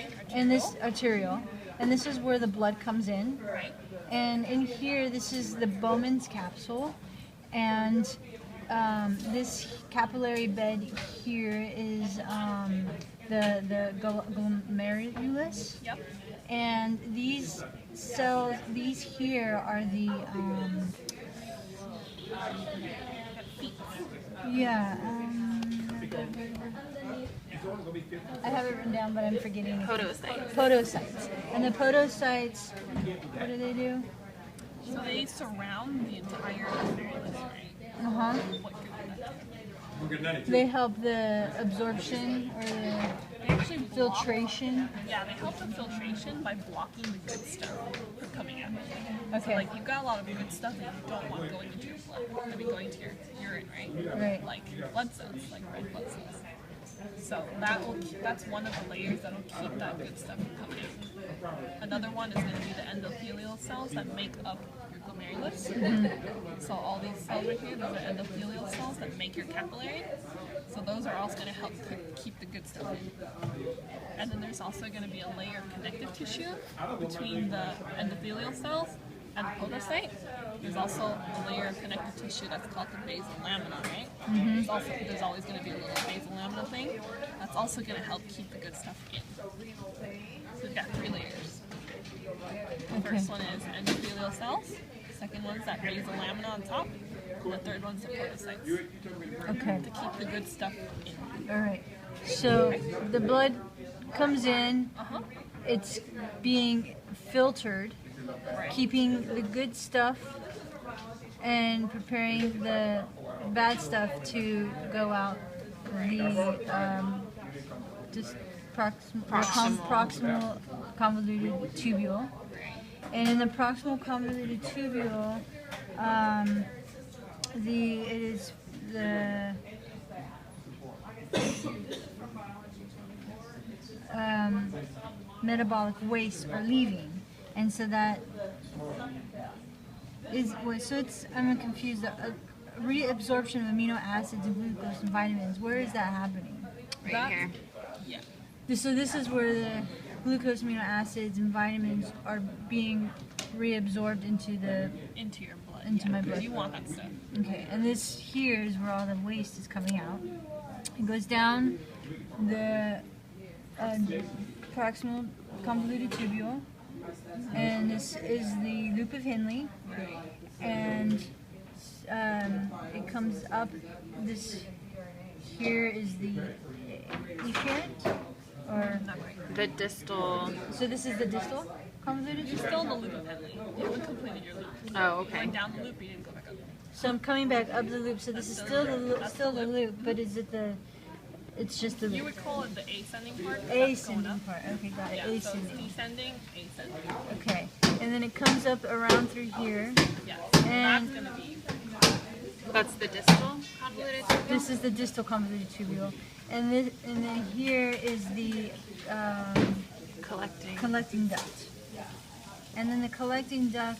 Right. And this arterial, and this is where the blood comes in. Right. And in here, this is the Bowman's capsule, and this capillary bed here is the glomerulus. Yep. And these cells, these here are the yeah. I have it written down, but I'm forgetting. Podocytes. Podocytes. And the podocytes, what do they do? So they surround the entire glomerulus, right? Uh-huh. What good would that do? They help the absorption or the They actually block, filtration. yeah, they help the filtration by blocking the good stuff from coming out. Okay. So like you've got a lot of good stuff that you don't want going into your blood. I mean going to your urine, right? Right. Like blood cells, like red blood cells. So that's one of the layers that'll keep that good stuff from coming out. Another one is going to be the endothelial cells that make up your glomerulus. So all these cells right here, those are endothelial cells that make your capillary. So those are also going to help keep the good stuff in. And then there's also going to be a layer of connective tissue between the endothelial cells and the podocyte. There's also a layer of connective tissue that's called the basal lamina, right? There's always going to be a little basal lamina thing. That's also going to help keep the good stuff in. So we've got 3 layers. The first one is endothelial cells. The second one's that basal lamina on top. And the third one's the podocytes. Okay. To keep the good stuff in. All right. So the blood comes in. It's being filtered, keeping the good stuff and preparing the bad stuff to go out the just proximal convoluted tubule. And in the proximal convoluted tubule, it is the metabolic waste are leaving, and so that is so it's I'm confused. Reabsorption of amino acids and glucose and vitamins. Where is that happening? Right here. Yeah. So this is where the glucose, amino acids, and vitamins are being reabsorbed into Into your blood. Into my blood. You want that stuff. Okay, and this here is where all the waste is coming out. It goes down the proximal convoluted tubule, and this is the loop of Henle, and it comes up. This here is the efferent, or The distal. so this is the distal convoluted You're tubule. still in the loop of Henle. You haven't completed your loop. Oh, You okay. went down the loop, you didn't go back up. So I'm coming back up the loop. So this is still the loop, but is it the? It's just the You loop. would call it the ascending part. 'cause that's going Ascending up. part. Okay, got it. Yeah, so it's Ascending. descending, ascending. Okay, and then it comes up around through here. Yeah, so that's And going to be That's the distal convoluted tubule? this is the distal convoluted tubule, and then here is the Collecting. collecting duct, and then the collecting duct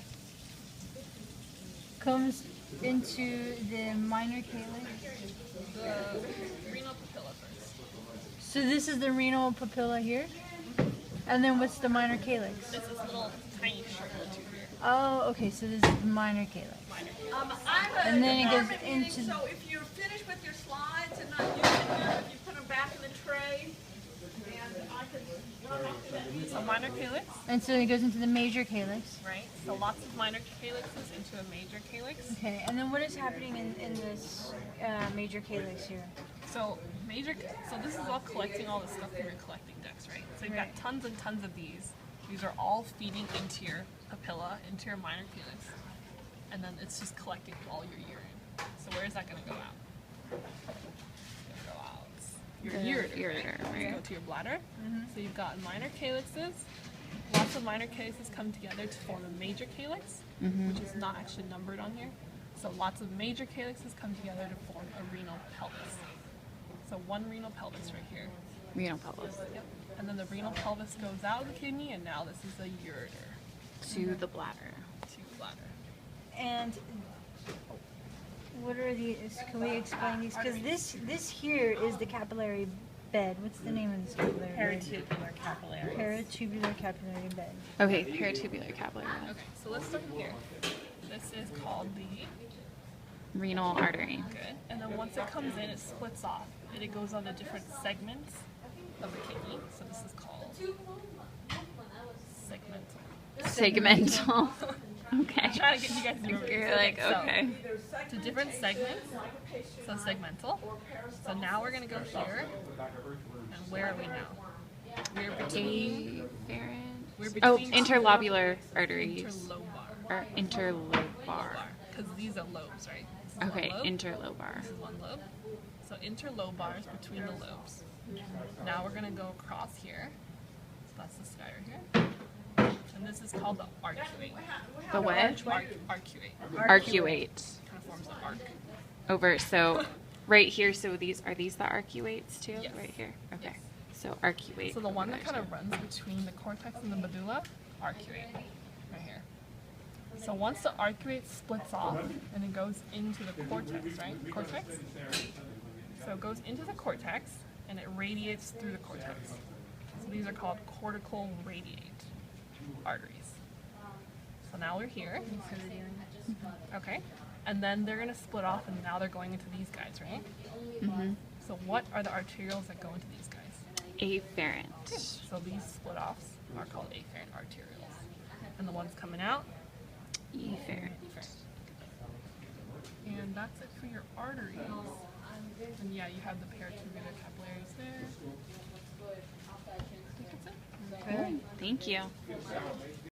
comes into the minor calyx. the renal papilla first. So this is the renal papilla here, and then what's the minor calyx? This is little tiny short tube here. Oh, okay. So this is the minor calyx, and then it goes into. So if you're finished with your slides and not using them, you put them back in the tray, and I can run after that. So minor calyx, And so it goes into the major calyx. right? So lots of minor calyxes into a major calyx. Okay, and then what is happening in this major calyx here? So this is all collecting all the stuff from your collecting ducts, right? So you've got tons and tons of these. These are all feeding into your papilla, into your minor calyx, and then it's just collecting all your urine. So where is that going to go out? It's going to go out. Your ureter, right? right? Go to your bladder. So you've got minor calyxes. Lots of minor calyxes come together to form a major calyx, which is not actually numbered on here. So lots of major calyxes come together to form a renal pelvis. So one renal pelvis right here. Renal pelvis. Yep. And then the renal pelvis goes out of the kidney, and now this is the ureter To the bladder. to the bladder. And what are these? Can we explain these? Because this here is the capillary bed. What's the name of this capillary bed? Paratubular capillary. Paratubular capillary bed. Okay, paratubular capillary. Okay, so let's start from here. This is called the Renal artery. good, and then once it comes in, it splits off, and it goes on to different segments of the kidney. So this is called segmental. Segmental. Okay. Trying to get you guys to remember. You're like, so, okay. to different segments. So segmental. So now we're gonna go here, and where are we now? We're between. Afferent. We're Oh, between interlobular arteries. interlobar. Or interlobar. Because these are lobes, right? This is Okay, one lobe. interlobar. This is one lobe. So interlobar is between the lobes. Now we're gonna go across here. So that's this guy right here. And this is called the arcuate. The what? Arcuate. Arcuate. Kind of forms an arc. Over. So right here. So these are these the arcuates too? Yes. Right here. Okay. Yes. So arcuate. So the one that over kind there, of runs between the cortex and the medulla, arcuate, right here. So once the arcuate splits off and it goes into the cortex, right? Cortex. So it goes into the cortex and it radiates through the cortex. So these are called cortical radiate arteries. So now we're here. Okay. And then they're gonna split off and now they're going into these guys, right? Mm-hmm. So what are the arterioles that go into these guys? Afferent. So these split offs are called afferent arterioles. And the ones coming out, Efferent. efferent. And that's it for your arteries. And yeah, you have the paratubular capillaries there. I think that's it. Thank you.